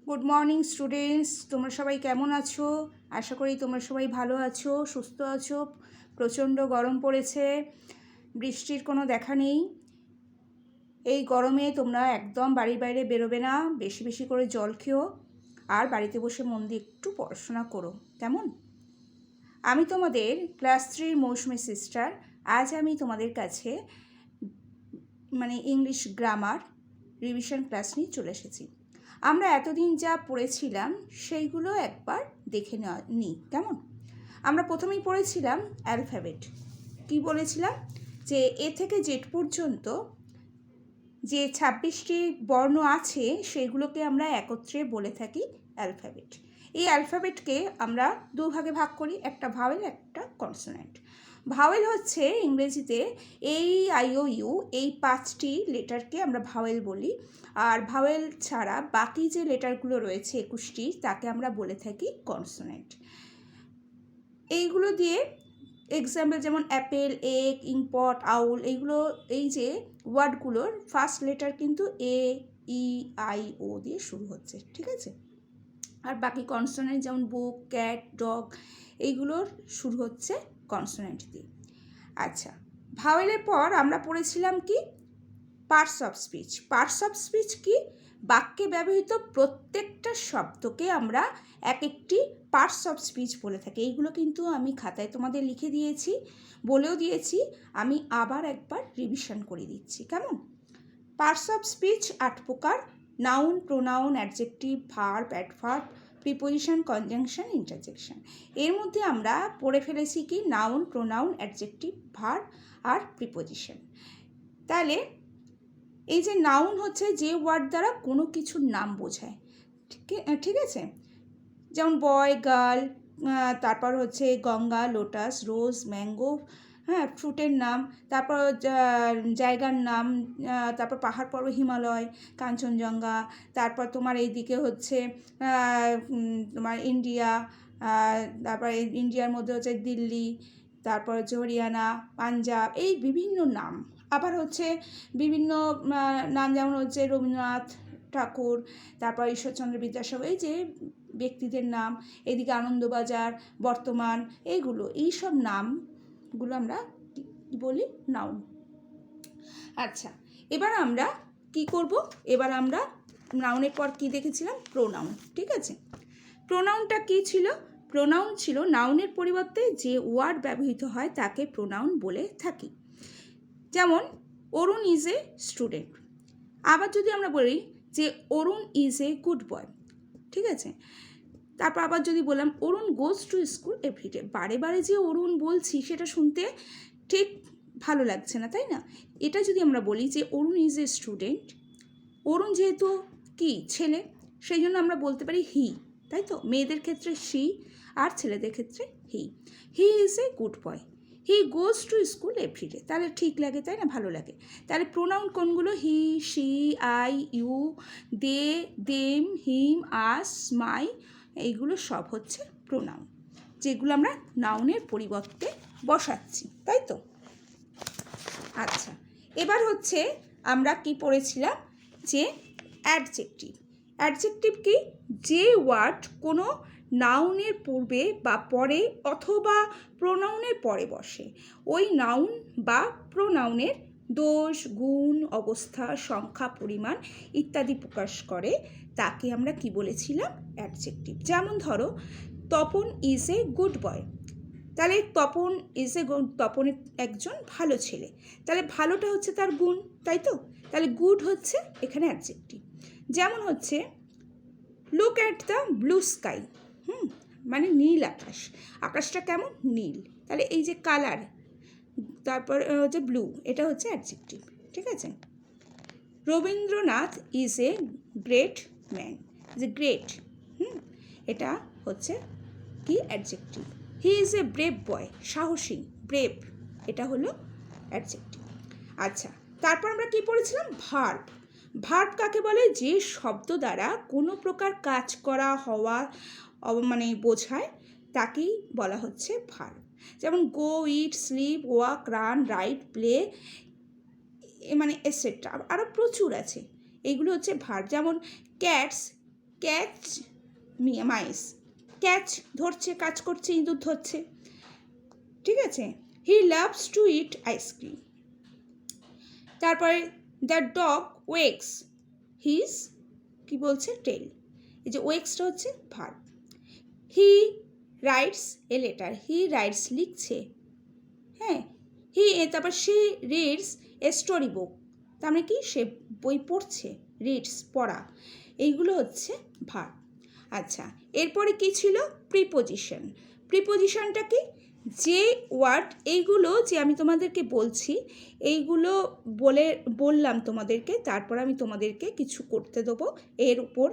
Good morning students, তোমরা সবাই কেমন আছো? আশা করি তোমরা সবাই ভালো আছো, সুস্থ আছো। প্রচণ্ড গরম পড়েছে, বৃষ্টির কোনো দেখা নেই। এই গরমে তোমরা একদম বাড়ির বাইরে বেরোবে না, বেশি বেশি করে জল খেও, আর বাড়িতে বসে মন দিয়ে একটু পড়াশোনা করো, কেমন? আমি তোমাদের ক্লাস 3 মৌসুমী সিস্টার। আজ আমি তোমাদের কাছে ইংলিশ গ্রামার রিভিশন ক্লাস নিয়ে চলে এসেছি। আমরা এতদিন যা পড়েছিলাম সেইগুলো একবার দেখে নিই, কেমন? আমরা প্রথমেই পড়েছিলাম অ্যালফাবেট। কি বলেছিলাম? যে এ থেকে জেড পর্যন্ত যে 26টি বর্ণ আছে সেগুলোকে আমরা একত্রে বলে থাকি অ্যালফাবেট। এই অ্যালফাবেটকে আমরা দুভাগে ভাগ করি, একটা ভাওয়েল, একটা কনসোনেন্ট। ভাওয়েল হচ্ছে ইংরেজিতে এই আই ও ইউ, এই 5টি লেটারকে আমরা ভাওয়েল বলি। আর ভাওয়েল ছাড়া বাকি যে লেটারগুলো রয়েছে 21টি, তাকে আমরা বলে থাকি কনসোনেন্ট। এইগুলো দিয়ে এক্সাম্পল যেমন অ্যাপেল, এগ, ইম্পট, আউল, এইগুলো, এই যে ওয়ার্ডগুলোর ফার্স্ট লেটার কিন্তু এ, ই, আই, ও দিয়ে শুরু হচ্ছে, ঠিক আছে? আর বাকি কনসোনেন্ট যেমন বুক, ক্যাট, ডগ, এইগুলোর শুরু হচ্ছে কনসোনেন্ট দিয়ে। আচ্ছা, ভাওয়েলের পর আমরা পড়েছিলাম কি? Parts of speech. Parts of speech কি? বাক্যে ব্যবহৃত প্রত্যেকটা শব্দকে আমরা এক একটি পার্টস অফ স্পিচ বলে থাকি। এইগুলো কিন্তু আমি খাতায় তোমাদের লিখে দিয়েছি, বলেও দিয়েছি, আমি আবার একবার রিভিশন করে দিচ্ছি, কেমন? পার্টস অফ স্পিচ 8 প্রকার: noun, pronoun, adjective, verb, adverb, preposition, conjunction, interjection. এর মধ্যে আমরা পড়ে ফেলেছি কি? নাউন, প্রোনাউন, অ্যাডজেক্টিভ, ভার্ব আর প্রিপোজিশন। তাহলে এই যে নাউন হচ্ছে যে ওয়ার্ড দ্বারা কোনো কিছুর নাম বোঝায়, ঠিক আছে? যেমন বয়, গার্ল, তারপর হচ্ছে গঙ্গা, লোটাস, রোজ, ম্যাঙ্গো, হ্যাঁ, ফ্রুটের নাম, তারপর জায়গার নাম, তারপর পাহাড় পর্বত, হিমালয়, কাঞ্চনজঙ্ঘা, তারপর তোমার এইদিকে হচ্ছে তোমার ইন্ডিয়া, তারপর ইন্ডিয়ার মধ্যে হচ্ছে দিল্লি, তারপর হচ্ছে হরিয়ানা, পাঞ্জাব, এই বিভিন্ন নাম। আবার হচ্ছে বিভিন্ন নাম, যেমন হচ্ছে রবীন্দ্রনাথ ঠাকুর, তারপর ঈশ্বরচন্দ্র বিদ্যাসাগর, এই যে ব্যক্তিদের নাম, এদিকে আনন্দবাজার, বর্তমান, এই সব নামগুলো আমরা বলি নাউন। আচ্ছা, এবার আমরা কি করব? এবার আমরা নাউনের পর কি দেখেছিলাম? প্রোনাউন, ঠিক আছে? প্রোনাউনটা কি ছিল? প্রোনাউন ছিল নাউনের পরিবর্তে যে ওয়ার্ড ব্যবহৃত হয় তাকে প্রোনাউন বলে থাকি। যেমন অরুণ ইজ এ স্টুডেন্ট। আবার যদি আমরা বলি যে অরুণ ইজ এ গুড বয়, ঠিক আছে? তারপর আবার যদি বললাম অরুণ গোজ টু স্কুল এভরিডে, বারে বারে যে অরুণ বলছি সেটা শুনতে ঠিক ভালো লাগছে না, তাই না? এটা যদি আমরা বলি যে অরুণ ইজ এ স্টুডেন্ট, অরুণ যেহেতু কি ছেলে, সেই জন্য আমরা বলতে পারি হি, তাই তো? মেয়েদের ক্ষেত্রে শি, আর ছেলেদের ক্ষেত্রে he. He is a good boy, he goes to school every day, তাহলে ঠিক লাগে, তাই না? ভালো লাগে। তাহলে প্রোনাউন কোনগুলো? He, she, I, you, they, them, him, us, my, এইগুলো সব হচ্ছে প্রোনাউন, যেগুলো আমরা নাউনের পরিবর্তে বসাচ্ছি, তাই তো? আচ্ছা, এবার হচ্ছে আমরা কি পড়েছিলাম? যে অ্যাডজেক্টিভ। অ্যাডজেক্টিভ কি? যে ওয়ার্ড কোনো নাউনের পূর্বে বা পরে অথবা প্রোনাউনের পরে বসে, ওই নাউন বা প্রোনাউনের দোষ, গুণ, অবস্থা, সংখ্যা, পরিমাণ ইত্যাদি প্রকাশ করে, তাকে আমরা কি বলেছিলাম? অ্যাডজেক্টিভ। যেমন ধরো, তপন ইজ এ গুড বয়, তাহলে তপন তপন একজন ভালো ছেলে, তাহলে ভালোটা হচ্ছে তার গুণ, তাই তো? তাহলে গুড হচ্ছে এখানে অ্যাডজেক্টিভ। যেমন হচ্ছে look at the blue sky, মানে নীল আকাশ, আকাশটা কেমন? নীল, তাহলে এই যে কালার, তারপর হচ্ছে ব্লু, এটা হচ্ছে অ্যাডজেক্টিভ, ঠিক আছে? Rabindranath is a great man, যে গ্রেট, এটা হচ্ছে কি? Adjective. He is A brave বয়, সাহসী, ব্রেভ, এটা হলো অ্যাডজেক্টিভ। আচ্ছা, তারপর আমরা কি পড়েছিলাম? ভার্ব। ভার্ব কাকে বলে? যে শব্দ দ্বারা কোনো প্রকার কাজ করা, হওয়া বোঝায়, তাকেই বলা হচ্ছে ভার্ব। যেমন go, eat, sleep, walk, run, write, play, etcetera, আরও প্রচুর আছে, এইগুলো হচ্ছে ভার্ব। যেমন ক্যাটস ক্যাচ মাইস, ক্যাচ ধরছে, কাজ করছে, ইঁদুর ধরছে, ঠিক আছে। He loves to it ice cream. তারপরে দ্য ডগ ওয়েক্স হিজ, কি বলছে, টেল। এই যে ওয়েক্সটা হচ্ছে verb. He writes a letter, he writes লিখছে, হ্যাঁ। তারপর সে রিডস এ স্টোরি বুক, তার মানে কি, সে বই পড়ছে, রিডস পড়া, এইগুলো হচ্ছে ভার্ব। আচ্ছা, এরপরে কি ছিল, প্রিপোজিশন। প্রিপোজিশনটা কি, যে ওয়ার্ড, এইগুলো যে আমি তোমাদেরকে বলছি, এইগুলো বললাম তোমাদেরকে, তারপর আমি তোমাদেরকে কিছু করতে দেবো এর উপর,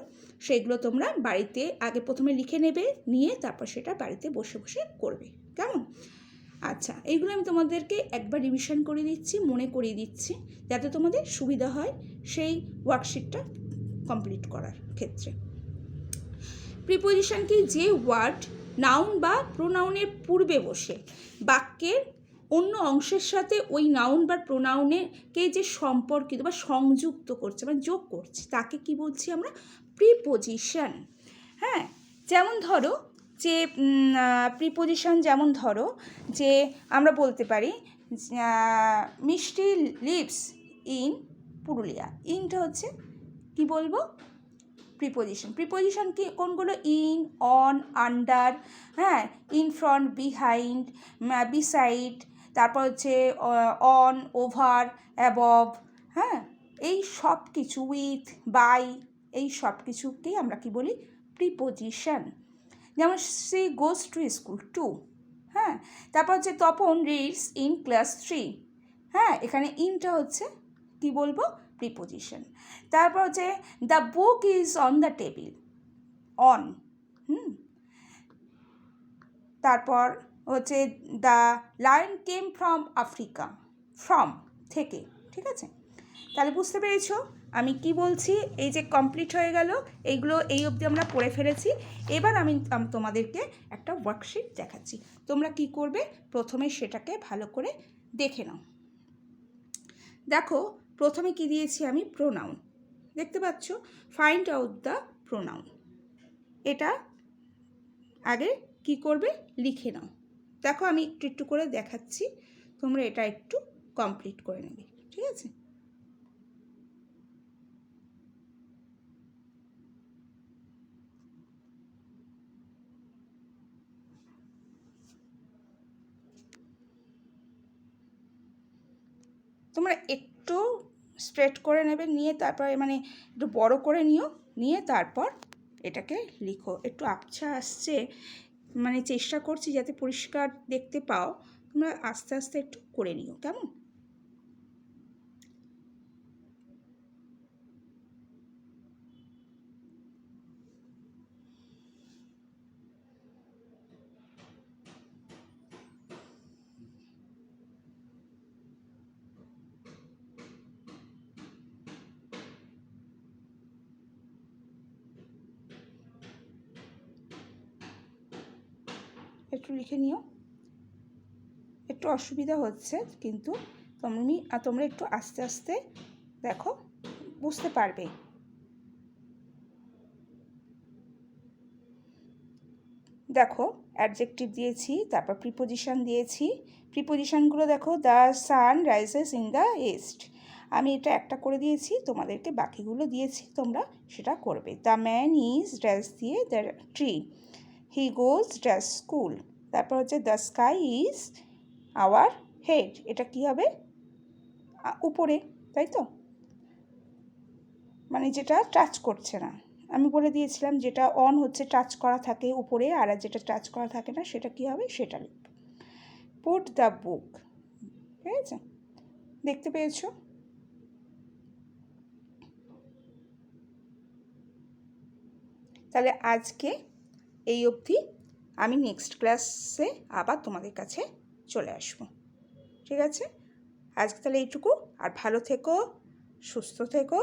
সেগুলো তোমরা বাড়িতে আগে প্রথমে লিখে নেবে, নিয়ে তারপর সেটা বাড়িতে বসে বসে করবে, কেমন? আচ্ছা, এইগুলো আমি তোমাদেরকে একবার রিভিশন করে দিচ্ছি, মনে করিয়ে দিচ্ছি, যাতে তোমাদের সুবিধা হয় সেই ওয়ার্কশিটটা কমপ্লিট করার ক্ষেত্রে। প্রিপোজিশন কি, যে ওয়ার্ড নাউন বা প্রোনাউনের পূর্বে বসে বাক্যের অন্য অংশের সাথে ওই নাউন বা প্রোনাউনকে যে সম্পর্কিত বা সংযুক্ত করছে বা যোগ করছে, তাকে কি বলছি আমরা, প্রিপোজিশন। হ্যাঁ, যেমন ধরো যে প্রিপোজিশন, যেমন ধরো যে আমরা বলতে পারি মিষ্টি লিভস ইন পুরুলিয়া। ইনটা হচ্ছে কি বলবো, প্রিপোজিশন। প্রিপোজিশন কি কোনগুলো, ইন, অন, আন্ডার, হ্যাঁ, ইন ফ্রন্ট, বিহাইন্ড, বিসাইড, তারপর হচ্ছে অন, ওভার, অ্যাবভ, হ্যাঁ, এই সব কিছু, উইথ, বাই, এই সব কিছুকেই আমরা কি বলি, প্রিপোজিশন। যেমন she goes to school, to, হ্যাঁ। তারপর হচ্ছে তপন রিডস ইন ক্লাস 3, হ্যাঁ, এখানে ইনটা হচ্ছে কি বলবো, প্রিপোজিশন। তারপর হচ্ছে the book is on the table, on, তারপর হচ্ছে the lion came from Africa, from, থেকে, ঠিক আছে। তাহলে বুঝতে পেরেছো আমি কি বলছি, এই যে কমপ্লিট হয়ে গেল, এইগুলো এই অবধি আমরা পড়ে ফেলেছি। এবার আমি তোমাদেরকে একটা ওয়ার্কশিট দেখাচ্ছি, তোমরা কি করবে, প্রথমে সেটাকে ভালো করে দেখে নাও। দেখো, প্রথমে কি দিয়েছি আমি, প্রোনাউন, দেখতে পাচ্ছ, ফাইন্ড আউট দ্য প্রোনাউন। এটা আগে কি করবে, লিখে নাও। দেখো, আমি একটু একটু করে দেখাচ্ছি, তোমরা এটা একটু কমপ্লিট করে নেবে, ঠিক আছে। তোমরা একটু স্ট্রেট করে নেবে, নিয়ে তারপর মানে একটু বড় করে নিয়ে তারপর এটাকে লিখো। একটু আবছা আসছে, মানে চেষ্টা করছি যাতে পরিষ্কার দেখতে পাও, তোমরা আস্তে আস্তে একটু করে নিও, কেমন? একটু লিখে নিও, একটু অসুবিধা হচ্ছে কিন্তু তোমরা একটু আস্তে আস্তে দেখো, বুঝতে পারবে। দেখো, অ্যাডজেক্টিভ দিয়েছি, তারপর প্রিপোজিশন দিয়েছি। প্রিপোজিশনগুলো দেখো, the sun rises in the east, আমি এটা একটা করে দিয়েছি, তোমাদেরকে বাকিগুলো দিয়েছি, তোমরা সেটা করবে। দ্য ম্যান ইজ ড্যাশ দিয়ে the tree, he goes dash school, তারপর হচ্ছে the sky is our head, এটা কি হবে, উপরে, তাই তো, মানে যেটা টাচ করছে না। আমি বলে দিয়েছিলাম যেটা অন হচ্ছে টাচ করা থাকে উপরে, আর যেটা টাচ করা থাকে না সেটা কি হবে, সেটা লিখবে। পুট দ্য বুক, ঠিক আছে, দেখতে পেয়েছো। তাহলে আজকে এই অবধি, আমি নেক্সট ক্লাসে আবার তোমাদের কাছে চলে আসবো, ঠিক আছে। আজকে তাহলে এইটুকু, আর ভালো থেকো, সুস্থ থেকো।